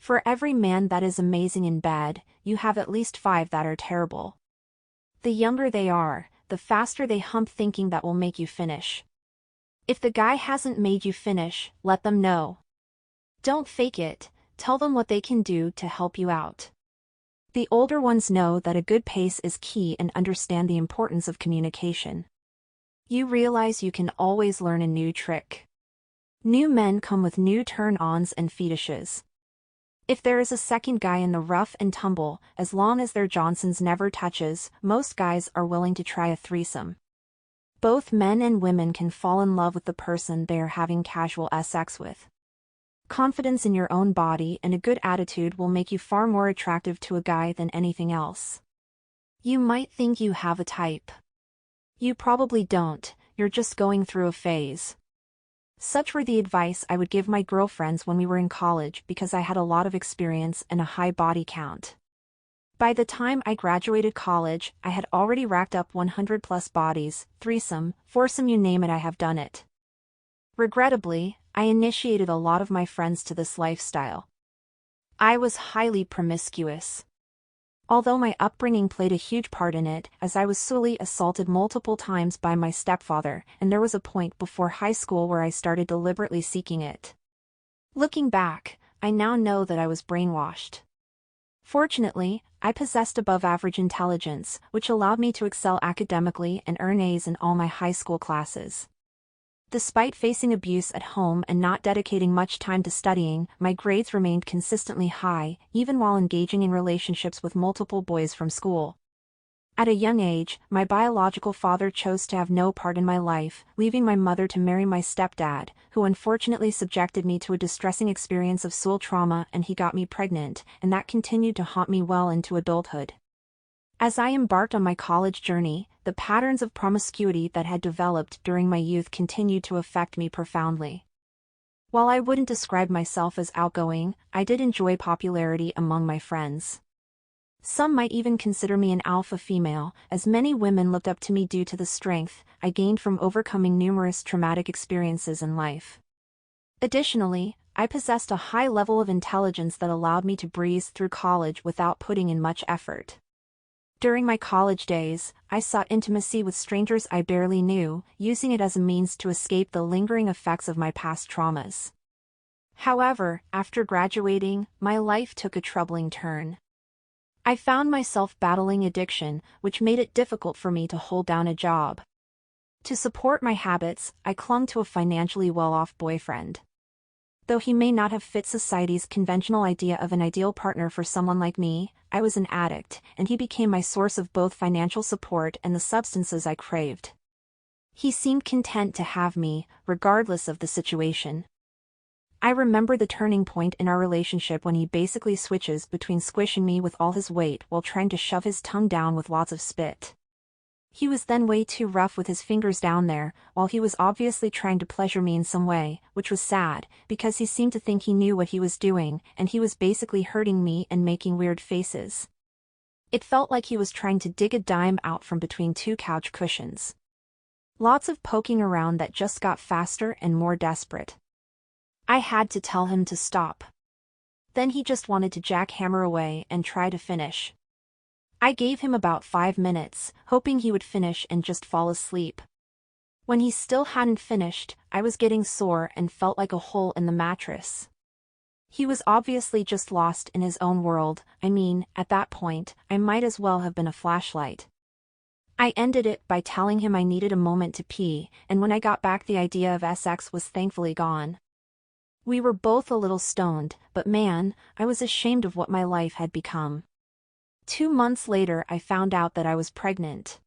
For every man that is amazing in bed, you have at least 5 that are terrible. The younger they are, the faster they hump thinking that will make you finish. If the guy hasn't made you finish, let them know. Don't fake it, tell them what they can do to help you out. The older ones know that a good pace is key and understand the importance of communication. You realize you can always learn a new trick. New men come with new turn-ons and fetishes. If there is a second guy in the rough and tumble, as long as their Johnson's never touches, most guys are willing to try a threesome. Both men and women can fall in love with the person they are having casual sex with. Confidence in your own body and a good attitude will make you far more attractive to a guy than anything else. You might think you have a type. You probably don't, you're just going through a phase. Such were the advice I would give my girlfriends when we were in college because I had a lot of experience and a high body count. By the time I graduated college, I had already racked up 100 plus bodies, threesome, foursome, you name it, I have done it. Regrettably, I initiated a lot of my friends to this lifestyle. I was highly promiscuous. Although my upbringing played a huge part in it, as I was sexually assaulted multiple times by my stepfather, and there was a point before high school where I started deliberately seeking it. Looking back, I now know that I was brainwashed. Fortunately, I possessed above-average intelligence, which allowed me to excel academically and earn A's in all my high school classes. Despite facing abuse at home and not dedicating much time to studying, my grades remained consistently high, even while engaging in relationships with multiple boys from school. At a young age, my biological father chose to have no part in my life, leaving my mother to marry my stepdad, who unfortunately subjected me to a distressing experience of soul trauma, and he got me pregnant, and that continued to haunt me well into adulthood. As I embarked on my college journey, the patterns of promiscuity that had developed during my youth continued to affect me profoundly. While I wouldn't describe myself as outgoing, I did enjoy popularity among my friends. Some might even consider me an alpha female, as many women looked up to me due to the strength I gained from overcoming numerous traumatic experiences in life. Additionally, I possessed a high level of intelligence that allowed me to breeze through college without putting in much effort. During my college days, I sought intimacy with strangers I barely knew, using it as a means to escape the lingering effects of my past traumas. However, after graduating, my life took a troubling turn. I found myself battling addiction, which made it difficult for me to hold down a job. To support my habits, I clung to a financially well-off boyfriend. Though he may not have fit society's conventional idea of an ideal partner for someone like me, I was an addict, and he became my source of both financial support and the substances I craved. He seemed content to have me, regardless of the situation. I remember the turning point in our relationship when he basically switches between squishing me with all his weight while trying to shove his tongue down with lots of spit. He was then way too rough with his fingers down there, while he was obviously trying to pleasure me in some way, which was sad, because he seemed to think he knew what he was doing, and he was basically hurting me and making weird faces. It felt like he was trying to dig a dime out from between 2 couch cushions. Lots of poking around that just got faster and more desperate. I had to tell him to stop. Then he just wanted to jackhammer away and try to finish. I gave him about 5 minutes, hoping he would finish and just fall asleep. When he still hadn't finished, I was getting sore and felt like a hole in the mattress. He was obviously just lost in his own world. I mean, at that point, I might as well have been a flashlight. I ended it by telling him I needed a moment to pee, and when I got back the idea of sex was thankfully gone. We were both a little stoned, but man, I was ashamed of what my life had become. 2 months later I found out that I was pregnant.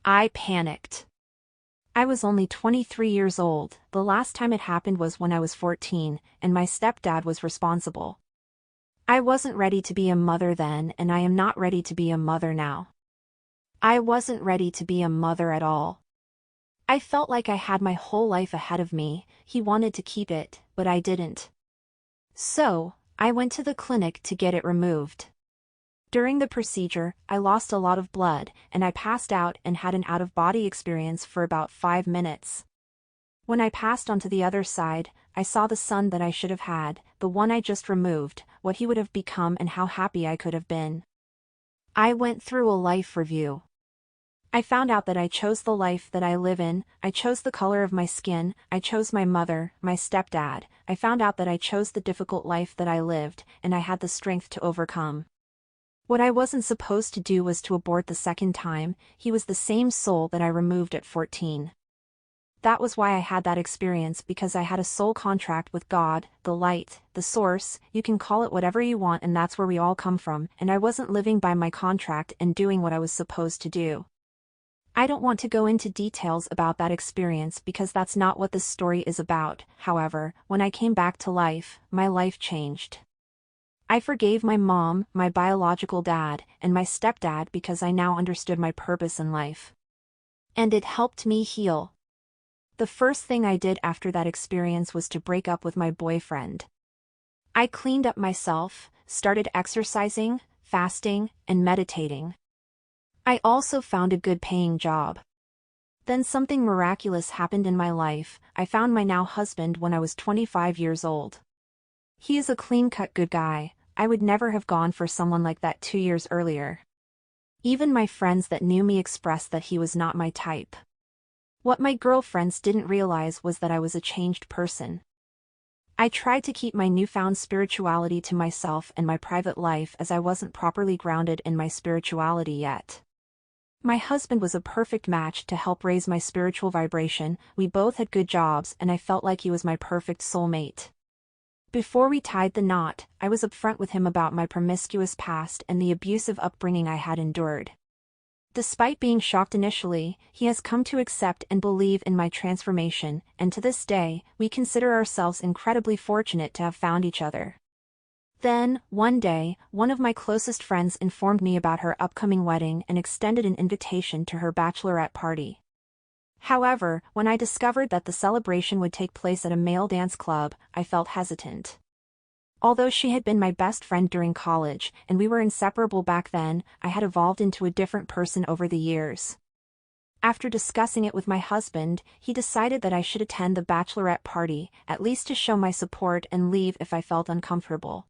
I panicked. I was only 23 years old, the last time it happened was when I was 14, and my stepdad was responsible. I wasn't ready to be a mother then, and I am not ready to be a mother now. I wasn't ready to be a mother at all. I felt like I had my whole life ahead of me. He wanted to keep it, but I didn't. So, I went to the clinic to get it removed. During the procedure, I lost a lot of blood, and I passed out and had an out-of-body experience for about 5 minutes. When I passed onto the other side, I saw the son that I should have had, the one I just removed, what he would have become and how happy I could have been. I went through a life review. I found out that I chose the life that I live in, I chose the color of my skin, I chose my mother, my stepdad, I found out that I chose the difficult life that I lived, and I had the strength to overcome. What I wasn't supposed to do was to abort the second time. He was the same soul that I removed at 14. That was why I had that experience, because I had a soul contract with God, the light, the source, you can call it whatever you want, and that's where we all come from, and I wasn't living by my contract and doing what I was supposed to do. I don't want to go into details about that experience because that's not what this story is about. However, when I came back to life, my life changed. I forgave my mom, my biological dad, and my stepdad because I now understood my purpose in life. And it helped me heal. The first thing I did after that experience was to break up with my boyfriend. I cleaned up myself, started exercising, fasting, and meditating. I also found a good paying job. Then something miraculous happened in my life. I found my now husband when I was 25 years old. He is a clean-cut good guy. I would never have gone for someone like that 2 years earlier. Even my friends that knew me expressed that he was not my type. What my girlfriends didn't realize was that I was a changed person. I tried to keep my newfound spirituality to myself and my private life as I wasn't properly grounded in my spirituality yet. My husband was a perfect match to help raise my spiritual vibration. We both had good jobs and I felt like he was my perfect soulmate. Before we tied the knot, I was upfront with him about my promiscuous past and the abusive upbringing I had endured. Despite being shocked initially, he has come to accept and believe in my transformation, and to this day, we consider ourselves incredibly fortunate to have found each other. Then, one day, one of my closest friends informed me about her upcoming wedding and extended an invitation to her bachelorette party. However, when I discovered that the celebration would take place at a male dance club, I felt hesitant. Although she had been my best friend during college, and we were inseparable back then, I had evolved into a different person over the years. After discussing it with my husband, he decided that I should attend the bachelorette party, at least to show my support and leave if I felt uncomfortable.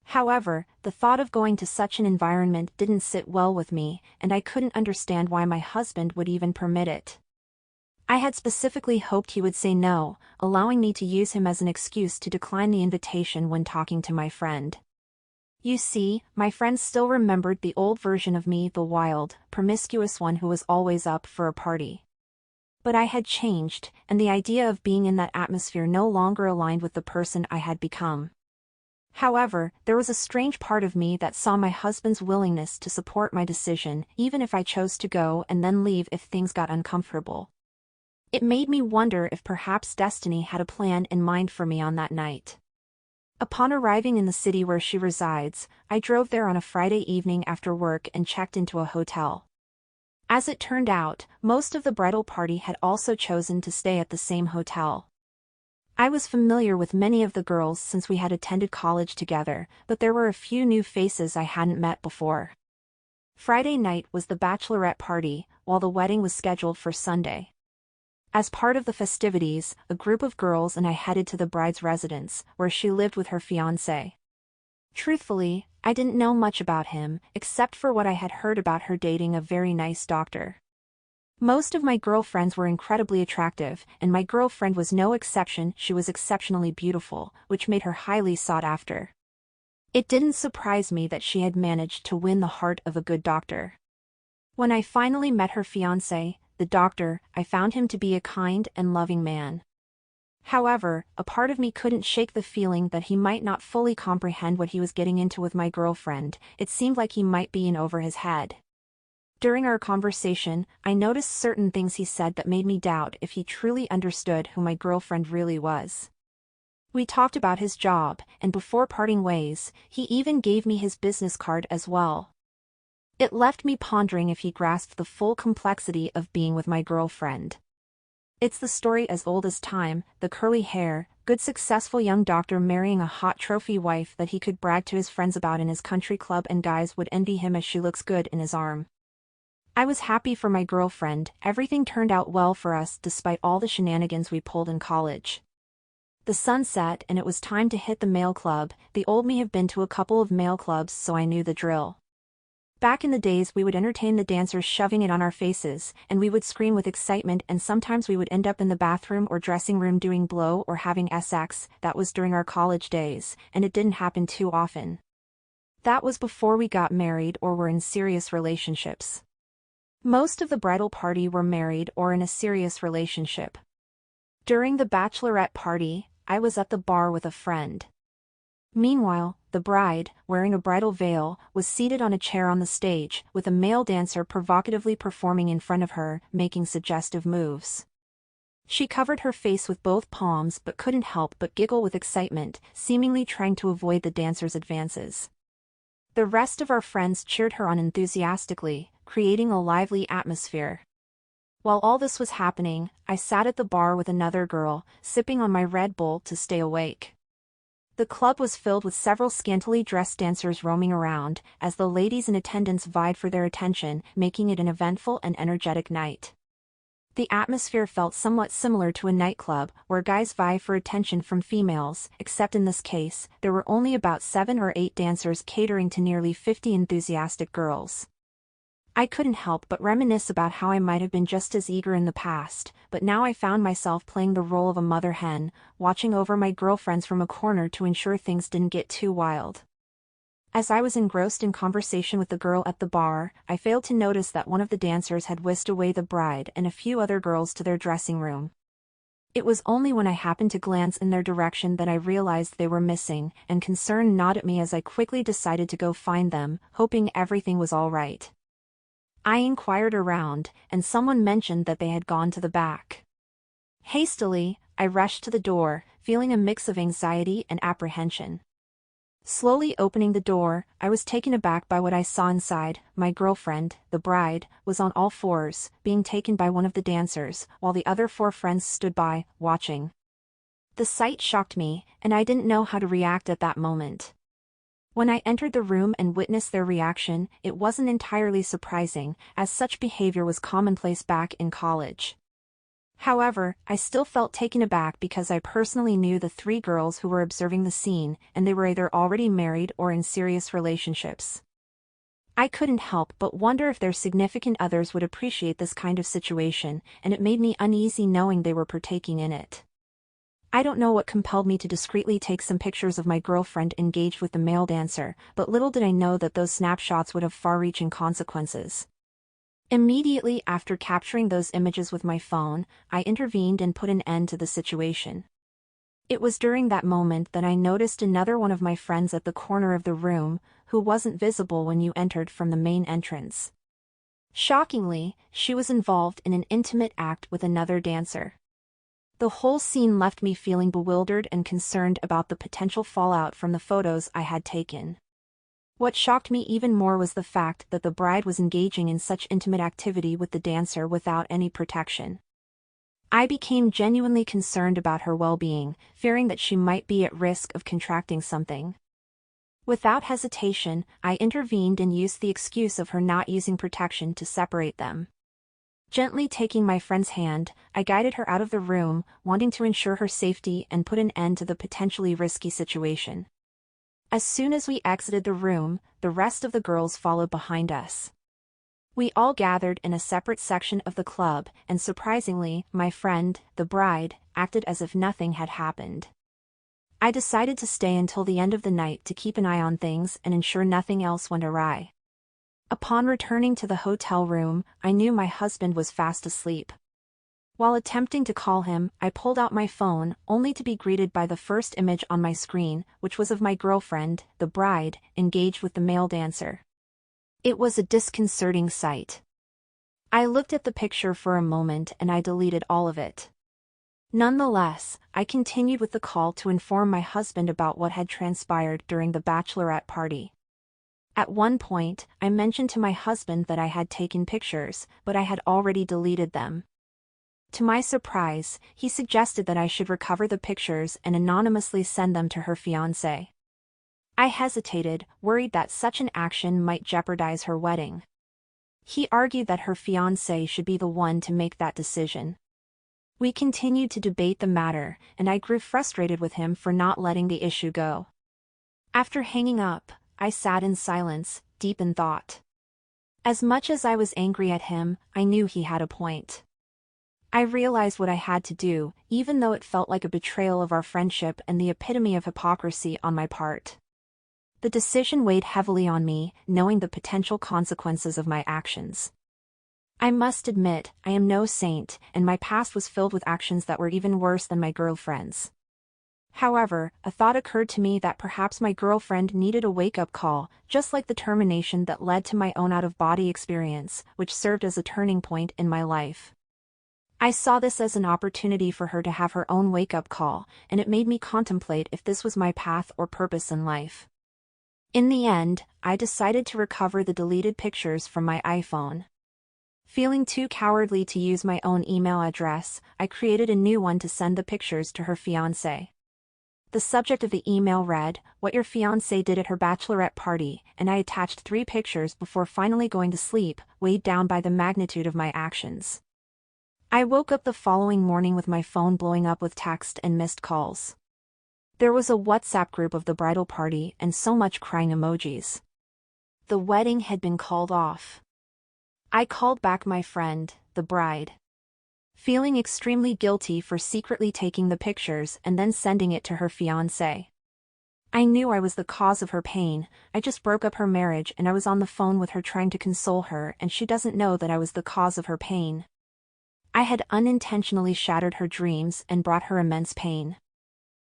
However, the thought of going to such an environment didn't sit well with me, and I couldn't understand why my husband would even permit it. I had specifically hoped he would say no, allowing me to use him as an excuse to decline the invitation when talking to my friend. You see, my friend still remembered the old version of me, the wild, promiscuous one who was always up for a party. But I had changed, and the idea of being in that atmosphere no longer aligned with the person I had become. However, there was a strange part of me that saw my husband's willingness to support my decision, even if I chose to go and then leave if things got uncomfortable. It made me wonder if perhaps destiny had a plan in mind for me on that night. Upon arriving in the city where she resides, I drove there on a Friday evening after work and checked into a hotel. As it turned out, most of the bridal party had also chosen to stay at the same hotel. I was familiar with many of the girls since we had attended college together, but there were a few new faces I hadn't met before. Friday night was the bachelorette party, while the wedding was scheduled for Sunday. As part of the festivities, a group of girls and I headed to the bride's residence, where she lived with her fiancé. Truthfully, I didn't know much about him, except for what I had heard about her dating a very nice doctor. Most of my girlfriends were incredibly attractive, and my girlfriend was no exception. She was exceptionally beautiful, which made her highly sought after. It didn't surprise me that she had managed to win the heart of a good doctor. When I finally met her fiancé, the doctor, I found him to be a kind and loving man. However, a part of me couldn't shake the feeling that he might not fully comprehend what he was getting into with my girlfriend. It seemed like he might be in over his head. During our conversation, I noticed certain things he said that made me doubt if he truly understood who my girlfriend really was. We talked about his job, and before parting ways, he even gave me his business card as well. It left me pondering if he grasped the full complexity of being with my girlfriend. It's the story as old as time, the curly hair, good successful young doctor marrying a hot trophy wife that he could brag to his friends about in his country club, and guys would envy him as she looks good in his arm. I was happy for my girlfriend. Everything turned out well for us despite all the shenanigans we pulled in college. The sun set and it was time to hit the male club. The old me have been to a couple of male clubs, so I knew the drill. Back in the days we would entertain the dancers shoving it on our faces, and we would scream with excitement, and sometimes we would end up in the bathroom or dressing room doing blow or having sex. That was during our college days, and it didn't happen too often. That was before we got married or were in serious relationships. Most of the bridal party were married or in a serious relationship. During the bachelorette party, I was at the bar with a friend. Meanwhile, the bride, wearing a bridal veil, was seated on a chair on the stage, with a male dancer provocatively performing in front of her, making suggestive moves. She covered her face with both palms but couldn't help but giggle with excitement, seemingly trying to avoid the dancer's advances. The rest of our friends cheered her on enthusiastically, creating a lively atmosphere. While all this was happening, I sat at the bar with another girl, sipping on my Red Bull to stay awake. The club was filled with several scantily dressed dancers roaming around, as the ladies in attendance vied for their attention, making it an eventful and energetic night. The atmosphere felt somewhat similar to a nightclub, where guys vie for attention from females, except in this case, there were only about 7 or 8 dancers catering to nearly 50 enthusiastic girls. I couldn't help but reminisce about how I might have been just as eager in the past, but now I found myself playing the role of a mother hen, watching over my girlfriends from a corner to ensure things didn't get too wild. As I was engrossed in conversation with the girl at the bar, I failed to notice that one of the dancers had whisked away the bride and a few other girls to their dressing room. It was only when I happened to glance in their direction that I realized they were missing, and concern gnawed at me as I quickly decided to go find them, hoping everything was all right. I inquired around, and someone mentioned that they had gone to the back. Hastily, I rushed to the door, feeling a mix of anxiety and apprehension. Slowly opening the door, I was taken aback by what I saw inside. My girlfriend, the bride, was on all fours, being taken by one of the dancers, while the other 4 friends stood by, watching. The sight shocked me, and I didn't know how to react at that moment. When I entered the room and witnessed their reaction, it wasn't entirely surprising, as such behavior was commonplace back in college. However, I still felt taken aback because I personally knew the 3 girls who were observing the scene, and they were either already married or in serious relationships. I couldn't help but wonder if their significant others would appreciate this kind of situation, and it made me uneasy knowing they were partaking in it. I don't know what compelled me to discreetly take some pictures of my girlfriend engaged with the male dancer, but little did I know that those snapshots would have far-reaching consequences. Immediately after capturing those images with my phone, I intervened and put an end to the situation. It was during that moment that I noticed another one of my friends at the corner of the room, who wasn't visible when you entered from the main entrance. Shockingly, she was involved in an intimate act with another dancer. The whole scene left me feeling bewildered and concerned about the potential fallout from the photos I had taken. What shocked me even more was the fact that the bride was engaging in such intimate activity with the dancer without any protection. I became genuinely concerned about her well-being, fearing that she might be at risk of contracting something. Without hesitation, I intervened and used the excuse of her not using protection to separate them. Gently taking my friend's hand, I guided her out of the room, wanting to ensure her safety and put an end to the potentially risky situation. As soon as we exited the room, the rest of the girls followed behind us. We all gathered in a separate section of the club, and surprisingly, my friend, the bride, acted as if nothing had happened. I decided to stay until the end of the night to keep an eye on things and ensure nothing else went awry. Upon returning to the hotel room, I knew my husband was fast asleep. While attempting to call him, I pulled out my phone, only to be greeted by the first image on my screen, which was of my girlfriend, the bride, engaged with the male dancer. It was a disconcerting sight. I looked at the picture for a moment and I deleted all of it. Nonetheless, I continued with the call to inform my husband about what had transpired during the bachelorette party. At one point, I mentioned to my husband that I had taken pictures, but I had already deleted them. To my surprise, he suggested that I should recover the pictures and anonymously send them to her fiancé. I hesitated, worried that such an action might jeopardize her wedding. He argued that her fiancé should be the one to make that decision. We continued to debate the matter, and I grew frustrated with him for not letting the issue go. After hanging up, I sat in silence, deep in thought. As much as I was angry at him, I knew he had a point. I realized what I had to do, even though it felt like a betrayal of our friendship and the epitome of hypocrisy on my part. The decision weighed heavily on me, knowing the potential consequences of my actions. I must admit, I am no saint, and my past was filled with actions that were even worse than my girlfriend's. However, a thought occurred to me that perhaps my girlfriend needed a wake-up call, just like the termination that led to my own out-of-body experience, which served as a turning point in my life. I saw this as an opportunity for her to have her own wake-up call, and it made me contemplate if this was my path or purpose in life. In the end, I decided to recover the deleted pictures from my iPhone. Feeling too cowardly to use my own email address, I created a new one to send the pictures to her fiancé. The subject of the email read, "What your fiancé did at her bachelorette party," and I attached 3 pictures before finally going to sleep, weighed down by the magnitude of my actions. I woke up the following morning with my phone blowing up with text and missed calls. There was a WhatsApp group of the bridal party and so much crying emojis. The wedding had been called off. I called back my friend, the bride. Feeling extremely guilty for secretly taking the pictures and then sending it to her fiancé. I knew I was the cause of her pain. I just broke up her marriage and I was on the phone with her trying to console her, and she doesn't know that I was the cause of her pain. I had unintentionally shattered her dreams and brought her immense pain.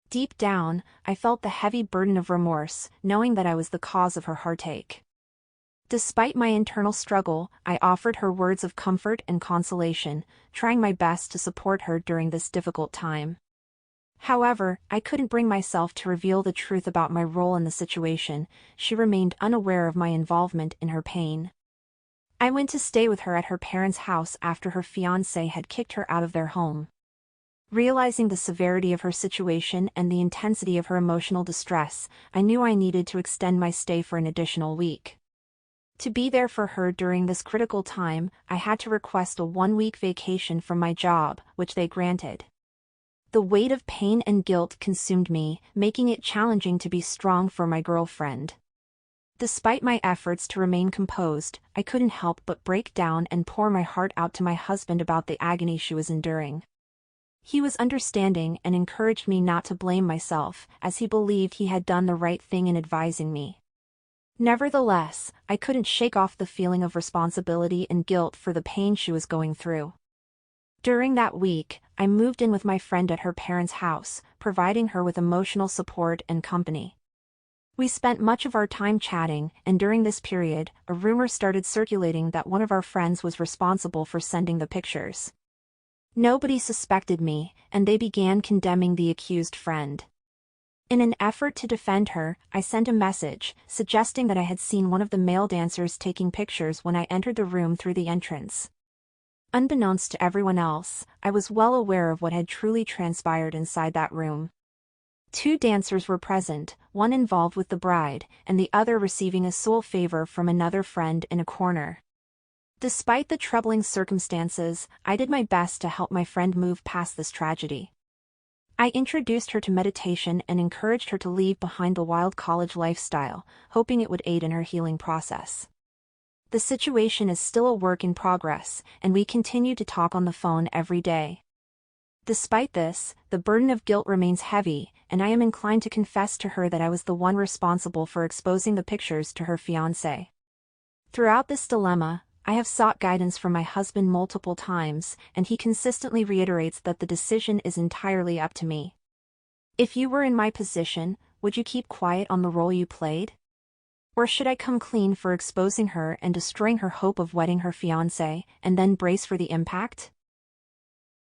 Deep down, I felt the heavy burden of remorse, knowing that I was the cause of her heartache. Despite my internal struggle, I offered her words of comfort and consolation, trying my best to support her during this difficult time. However, I couldn't bring myself to reveal the truth about my role in the situation. She remained unaware of my involvement in her pain. I went to stay with her at her parents' house after her fiancé had kicked her out of their home. Realizing the severity of her situation and the intensity of her emotional distress, I knew I needed to extend my stay for an additional week. To be there for her during this critical time, I had to request a 1-week vacation from my job, which they granted. The weight of pain and guilt consumed me, making it challenging to be strong for my girlfriend. Despite my efforts to remain composed, I couldn't help but break down and pour my heart out to my husband about the agony she was enduring. He was understanding and encouraged me not to blame myself, as he believed he had done the right thing in advising me. Nevertheless, I couldn't shake off the feeling of responsibility and guilt for the pain she was going through. During that week, I moved in with my friend at her parents' house, providing her with emotional support and company. We spent much of our time chatting, and during this period, a rumor started circulating that one of our friends was responsible for sending the pictures. Nobody suspected me, and they began condemning the accused friend. In an effort to defend her, I sent a message, suggesting that I had seen one of the male dancers taking pictures when I entered the room through the entrance. Unbeknownst to everyone else, I was well aware of what had truly transpired inside that room. 2 dancers were present, one involved with the bride, and the other receiving a sole favor from another friend in a corner. Despite the troubling circumstances, I did my best to help my friend move past this tragedy. I introduced her to meditation and encouraged her to leave behind the wild college lifestyle, hoping it would aid in her healing process. The situation is still a work in progress, and we continue to talk on the phone every day. Despite this, the burden of guilt remains heavy, and I am inclined to confess to her that I was the one responsible for exposing the pictures to her fiancé. Throughout this dilemma, I have sought guidance from my husband multiple times, and he consistently reiterates that the decision is entirely up to me. If you were in my position, would you keep quiet on the role you played? Or should I come clean for exposing her and destroying her hope of wedding her fiancé, and then brace for the impact?